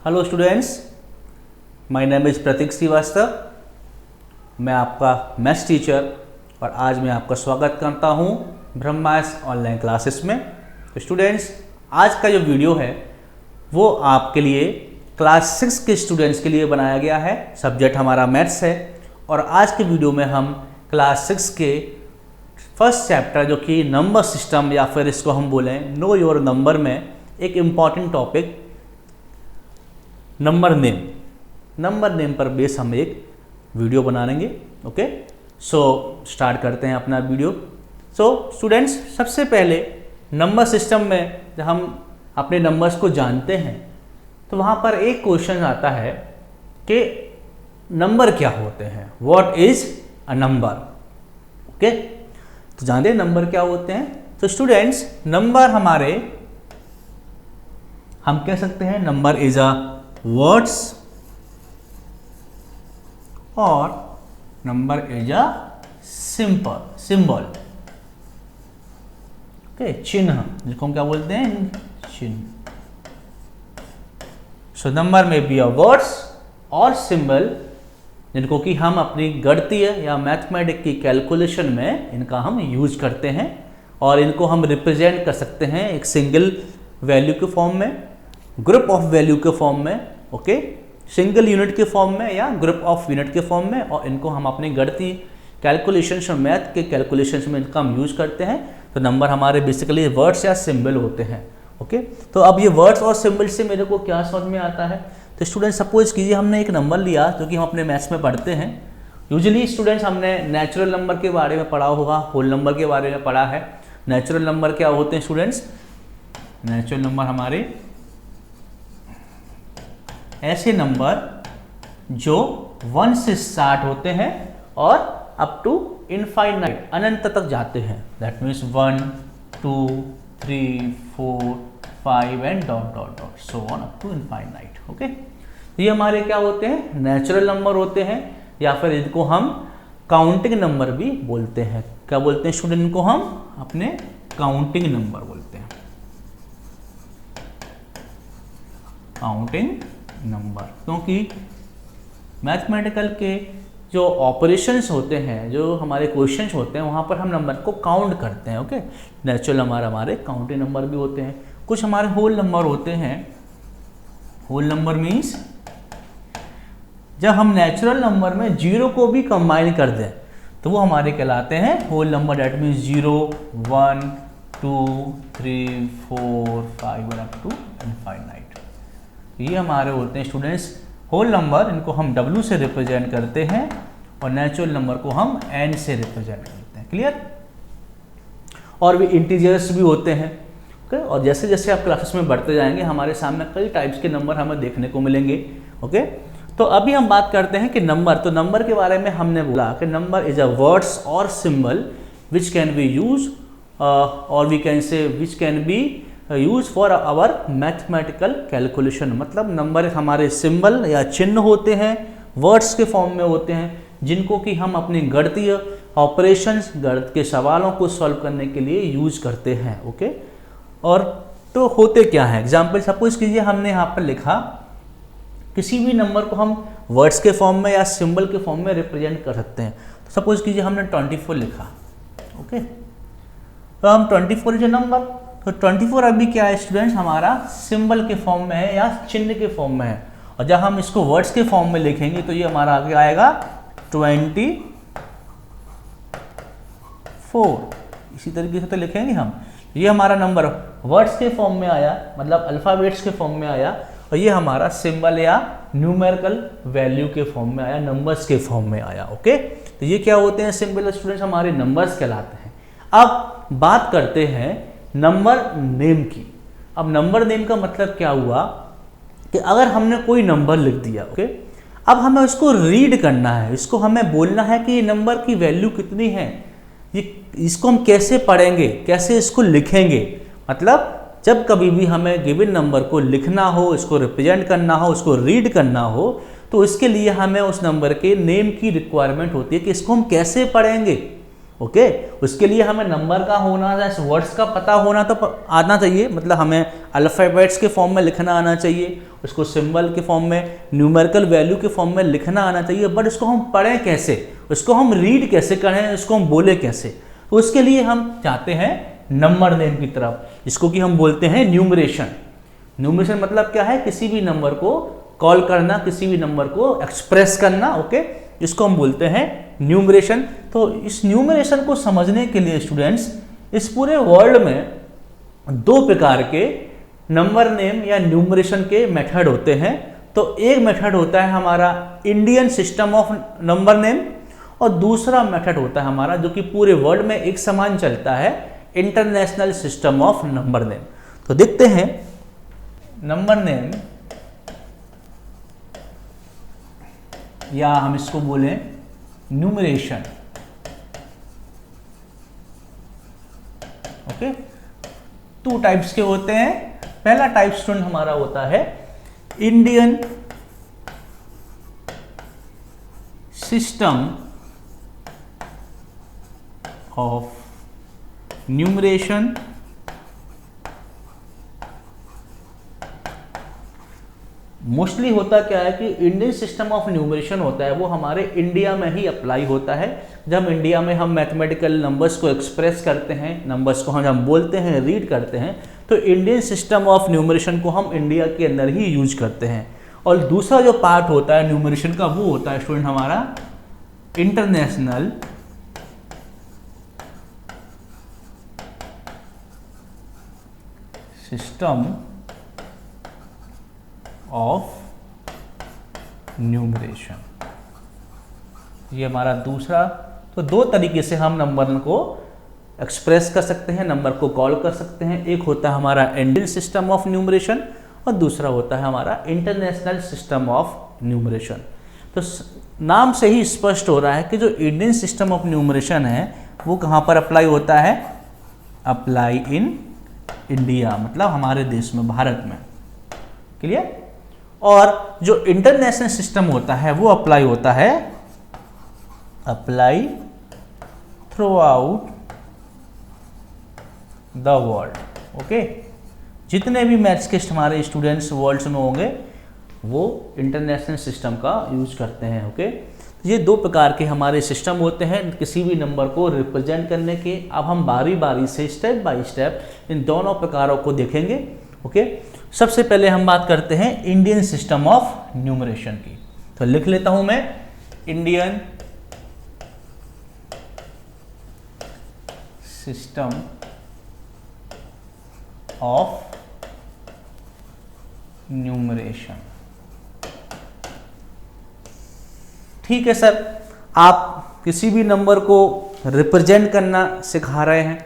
Hello students, my name is Prateek Shrivastava. मैं आपका maths teacher और आज मैं आपका स्वागत करता हूं ब्रह्मास ऑनलाइन क्लासेस में। तो स्टूडेंट्स, आज का जो वीडियो है वो आपके लिए क्लास 6 के स्टूडेंट्स के लिए बनाया गया है। सब्जेक्ट हमारा मैथ्स है और आज के वीडियो में हम क्लास 6 के फर्स्ट चैप्टर जो कि नंबर सिस्टम या फिर इसको हम बोलें नो योर नंबर में एक इम्पॉर्टेंट टॉपिक नंबर नेम पर बेस हम एक वीडियो बनाएंगे। ओके, सो स्टार्ट करते हैं अपना वीडियो। सो स्टूडेंट्स, सबसे पहले नंबर सिस्टम में जब हम अपने नंबर्स को जानते हैं तो वहाँ पर एक क्वेश्चन आता है कि नंबर क्या होते हैं, what is a number. Okay, तो जानते हैं नंबर क्या होते हैं। तो स्टूडेंट्स, नंबर हमारे हम कह सकते हैं नंबर इज अ वर्ड्स और number is a symbol. Okay, चिन्ह जिसको हम क्या बोलते हैं, चिन्ह। सो नंबर में बी अ वर्ड्स और सिंबल जिनको कि हम अपनी गणितीय या मैथमेटिक की कैलकुलेशन में इनका हम यूज करते हैं और इनको हम रिप्रेजेंट कर सकते हैं एक सिंगल वैल्यू के फॉर्म में, ग्रुप ऑफ वैल्यू के फॉर्म में, ओके, सिंगल यूनिट के फॉर्म में या ग्रुप ऑफ यूनिट के फॉर्म में, और इनको हम अपने गणितीय कैलकुलेशंस और मैथ के कैलकुलेशंस में इनका हम यूज करते हैं। तो नंबर हमारे बेसिकली वर्ड्स या सिंबल होते हैं। ओके, तो अब ये वर्ड्स और सिंबल से मेरे को क्या समझ में आता है। तो स्टूडेंट, सपोज कीजिए हमने एक नंबर लिया जो कि हम अपने मैथ्स में पढ़ते हैं। यूजुअली स्टूडेंट्स हमने नेचुरल नंबर के बारे में पढ़ा होगा, होल नंबर के बारे में पढ़ा है। नेचुरल नंबर क्या होते हैं स्टूडेंट्स? नेचुरल नंबर हमारे ऐसे नंबर जो 1 से स्टार्ट होते हैं और अप टू इनफाइनाइट अनंत तक जाते हैं। That means 1, 2, 3, 4, 5 and dot dot dot so on up to infinite. Okay, ये हमारे क्या होते हैं, नेचुरल नंबर होते हैं, या फिर इनको हम काउंटिंग नंबर भी बोलते हैं। क्या बोलते हैं स्टूडेंट? इनको हम अपने काउंटिंग नंबर बोलते हैं, काउंटिंग नंबर। क्योंकि मैथमेटिकल के जो ऑपरेशंस होते हैं, जो हमारे क्वेश्चंस होते हैं, वहाँ पर हम नंबर को काउंट करते हैं। ओके, नेचुरल नंबर हमारे काउंटिंग नंबर भी होते हैं। कुछ हमारे होल नंबर होते हैं। होल नंबर मीन्स जब हम नेचुरल नंबर में जीरो को भी कंबाइन कर दें तो वो हमारे कहलाते हैं whole number. That means 0, 1, 2, 3, 4, 5 up to infinite. ये हमारे होते हैं स्टूडेंट्स होल नंबर। इनको हम W से रिप्रेजेंट करते हैं और नेचुरल नंबर को हम N से रिप्रेजेंट करते हैं। क्लियर? और भी इंटीजर्स भी होते हैं। ओके, और जैसे जैसे आप क्लासेस में बढ़ते जाएंगे हमारे सामने कई टाइप्स के नंबर हमें देखने को मिलेंगे। ओके, तो अभी हम बात करते हैं कि नंबर। तो नंबर के बारे में हमने बोला कि नंबर इज अ वर्ड्स और symbol which can be use और we can say which can be use for our mathematical calculation. मतलब नंबर हमारे सिंबल या चिन्ह होते हैं, वर्ड्स के फॉर्म में होते हैं, जिनको कि हम अपनी गणितीय ऑपरेशंस, गणित के सवालों को सॉल्व करने के लिए यूज करते हैं। ओके, और तो होते क्या हैं? एग्जाम्पल सपोज कीजिए हमने यहाँ पर लिखा, किसी भी नंबर को हम वर्ड्स के फॉर्म में या सिंबल के फॉर्म में रिप्रेजेंट कर सकते हैं। तो सपोज कीजिए हमने 24 लिखा। ओके, तो हम 24 जो नंबर, तो 24 अभी क्या है स्टूडेंट्स, हमारा सिंबल के फॉर्म में है या चिन्ह के फॉर्म में है। और जब हम इसको वर्ड्स के फॉर्म में लिखेंगे तो ये हमारा आगे आएगा 24। इसी तरीके से तो लिखेंगे हम। ये हमारा नंबर वर्ड्स के फॉर्म में आया, मतलब अल्फ़ाबेट्स के फॉर्म में आया, और ये हमारा सिंबल या न्यूमेरिकल वैल्यू के फॉर्म में आया, नंबर्स के फॉर्म में आया। ओके, तो ये क्या होते हैं सिंबल स्टूडेंट्स, हमारे नंबर्स कहलाते हैं। अब बात करते हैं नंबर नेम की। अब नंबर नेम का मतलब क्या हुआ कि अगर हमने कोई नंबर लिख दिया, ओके, अब हमें उसको रीड करना है, इसको हमें बोलना है कि ये नंबर की वैल्यू कितनी है, ये इसको हम कैसे पढ़ेंगे, कैसे इसको लिखेंगे। मतलब जब कभी भी हमें गिवन नंबर को लिखना हो, इसको रिप्रेजेंट करना हो, उसको रीड करना हो, तो इसके लिए हमें उस नंबर के नेम की रिक्वायरमेंट होती है कि इसको हम कैसे पढ़ेंगे। ओके उसके लिए हमें नंबर का होना, वर्ड्स का पता होना तो आना चाहिए, मतलब हमें अल्फ़ाबेट्स के फॉर्म में लिखना आना चाहिए, उसको सिंबल के फॉर्म में, न्यूमेरिकल वैल्यू के फॉर्म में लिखना आना चाहिए, बट उसको हम पढ़ें कैसे, उसको हम रीड कैसे करें, उसको हम बोले कैसे। तो उसके लिए हम चाहते हैं नंबर नेम की तरफ, जिसको कि हम बोलते हैं न्यूमरेशन। न्यूमरेशन मतलब क्या है, किसी भी नंबर को कॉल करना, किसी भी नंबर को एक्सप्रेस करना, ओके, इसको हम बोलते हैं न्यूमरेशन। तो इस न्यूमरेशन को समझने के लिए स्टूडेंट्स, इस पूरे वर्ल्ड में 2 प्रकार के नंबर नेम या न्यूमरेशन के मेथड होते हैं। तो एक मेथड होता है हमारा Indian system of number name, और दूसरा मेथड होता है हमारा जो कि पूरे वर्ल्ड में एक समान चलता है, international system of number name. तो देखते हैं नंबर नेम, या हम इसको बोलें न्यूमरेशन, ओके। 2 टाइप्स के होते हैं। पहला टाइप स्टूडेंट हमारा होता है Indian system of numeration, mostly होता क्या है कि इंडियन सिस्टम ऑफ न्यूमरेशन होता है वो हमारे इंडिया में ही अप्लाई होता है। जब इंडिया में हम मैथमेटिकल नंबर्स को एक्सप्रेस करते हैं, नंबर्स को हम बोलते हैं, रीड करते हैं, तो इंडियन सिस्टम ऑफ न्यूमरेशन को हम इंडिया के अंदर ही यूज करते हैं। और दूसरा जो पार्ट होता है न्यूमरेशन का, वो होता है स्टूडेंट हमारा इंटरनेशनल सिस्टम ऑफ न्यूमरेशन, ये हमारा दूसरा। तो 2 तरीके से हम नंबर को एक्सप्रेस कर सकते हैं, नंबर को कॉल कर सकते हैं। एक होता है हमारा इंडियन सिस्टम ऑफ न्यूमरेशन और दूसरा होता है हमारा इंटरनेशनल सिस्टम ऑफ न्यूमरेशन। तो नाम से ही स्पष्ट हो रहा है कि जो इंडियन सिस्टम ऑफ न्यूमरेशन है वो कहाँ पर अप्लाई होता है, अप्लाई इन इंडिया, मतलब हमारे देश में, भारत में। क्लियर? और जो इंटरनेशनल सिस्टम होता है वो अप्लाई होता है, apply through out the world, okay. जितने भी मैथ्स के हमारे स्टूडेंट्स वर्ल्ड में होंगे वो इंटरनेशनल सिस्टम का यूज करते हैं, ओके। ये 2 प्रकार के हमारे सिस्टम होते हैं किसी भी नंबर को रिप्रेजेंट करने के। अब हम बारी बारी से स्टेप बाय स्टेप इन दोनों प्रकारों को देखेंगे, ओके। सबसे पहले हम बात करते हैं इंडियन सिस्टम ऑफ न्यूमरेशन की। तो लिख लेता हूं मैं, इंडियन सिस्टम ऑफ न्यूमरेशन। ठीक है सर, आप किसी भी नंबर को रिप्रेजेंट करना सिखा रहे हैं,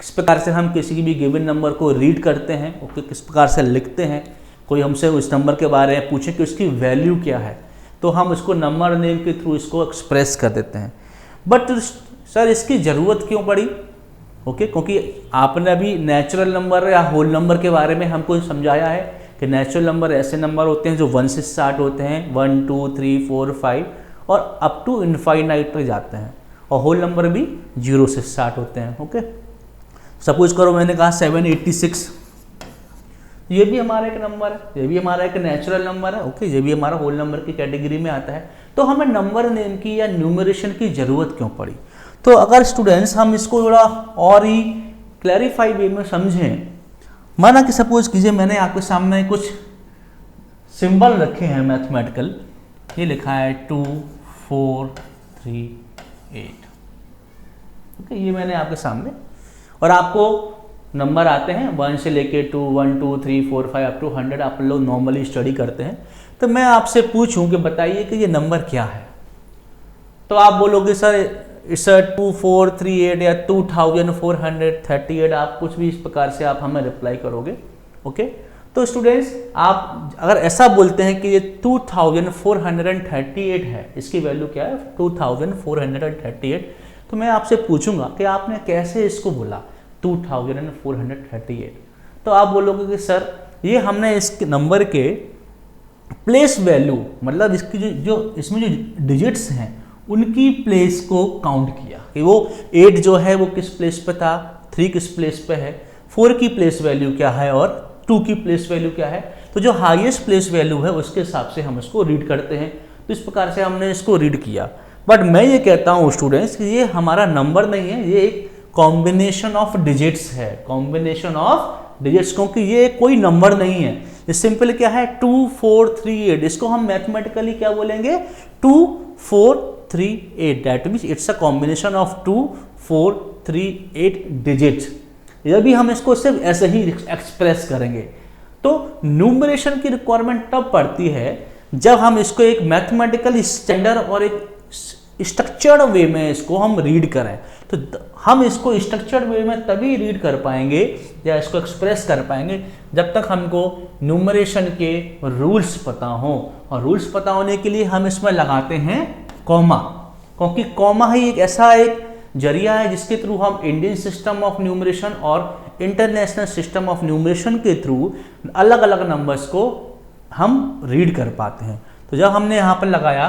किस प्रकार से हम किसी भी गिवन नंबर को रीड करते हैं, ओके, किस प्रकार से लिखते हैं। कोई हमसे उस नंबर के बारे में पूछे कि उसकी वैल्यू क्या है, तो हम उसको नंबर नेम के थ्रू इसको एक्सप्रेस कर देते हैं। बट सर इसकी ज़रूरत क्यों पड़ी, ओके, क्योंकि आपने अभी नेचुरल नंबर या होल नंबर के बारे में हमको समझाया है कि नेचुरल नंबर ऐसे नंबर होते हैं जो 1 से स्टार्ट होते हैं, 1 2 3 4 5 और अप टू इनफाइनाइट तक जाते हैं, और होल नंबर भी 0 से स्टार्ट होते हैं, ओके। सपोज करो मैंने कहा 786, ये भी हमारा एक नंबर है, ये भी हमारा एक नेचुरल नंबर है, ओके, ये भी हमारा होल नंबर की कैटेगरी में आता है। तो हमें नंबर नेम की या न्यूमरेशन की ज़रूरत क्यों पड़ी? तो अगर स्टूडेंट्स हम इसको थोड़ा और ही क्लैरिफाई वे में समझें, माना कि सपोज कीजिए मैंने आपके सामने कुछ सिंबल रखे हैं मैथमेटिकल, ये लिखा है 2 4 3 8, ओके, ये मैंने आपके सामने, और आपको नंबर आते हैं 1 से लेके 2 1 2 3 4 5 अप टू 100, आप लोग नॉर्मली स्टडी करते हैं। तो मैं आपसे पूछूं कि बताइए कि ये नंबर क्या है, तो आप बोलोगे सर इट्स 2438 या 2438, आप कुछ भी इस प्रकार से आप हमें रिप्लाई करोगे, ओके। तो स्टूडेंट्स आप अगर ऐसा बोलते हैं कि ये 2438 है, इसकी वैल्यू क्या है 2438, तो मैं आपसे पूछूंगा कि आपने कैसे इसको बोला 2438। तो आप बोलोगे कि सर ये हमने इस नंबर के प्लेस वैल्यू, मतलब इसकी जो इसमें जो डिजिट्स हैं उनकी प्लेस को काउंट किया कि वो 8 जो है वो किस प्लेस पे था, 3 किस प्लेस पे है, 4 की प्लेस वैल्यू क्या है और 2 की प्लेस वैल्यू क्या है। तो जो हाईएस्ट प्लेस वैल्यू है उसके हिसाब से हम इसको रीड करते हैं। तो इस प्रकार से हमने इसको रीड किया। बट मैं ये कहता हूँ स्टूडेंट्स कि ये हमारा नंबर नहीं है, ये एक कॉम्बिनेशन ऑफ डिजिट्स है, कॉम्बिनेशन ऑफ डिजिट्स, क्योंकि ये कोई नंबर नहीं है। ये सिंपल क्या है 2 4 3 8, इसको हम मैथमेटिकली क्या बोलेंगे 2 4 3 8, that means it's a combination of 2 4 3 8 digits. यह भी हम इसको सिर्फ ऐसे ही एक्सप्रेस करेंगे। तो न्यूमरेशन की रिक्वायरमेंट तब पड़ती है जब हम इसको एक मैथमेटिकल स्टैंडर्ड और एक स्ट्रक्चर्ड वे में इसको हम रीड करें। तो हम इसको स्ट्रक्चर्ड वे में तभी रीड कर पाएंगे या इसको एक्सप्रेस कर पाएंगे जब तक हमको न्यूमरेशन के रूल्स पता हो। और रूल्स पता होने के लिए हम इसमें लगाते हैं कॉमा, क्योंकि कॉमा ही एक ऐसा एक जरिया है जिसके थ्रू हम इंडियन सिस्टम ऑफ न्यूमरेशन और इंटरनेशनल सिस्टम ऑफ न्यूमरेशन के थ्रू अलग अलग नंबर्स को हम रीड कर पाते हैं। तो जब हमने यहाँ पर लगाया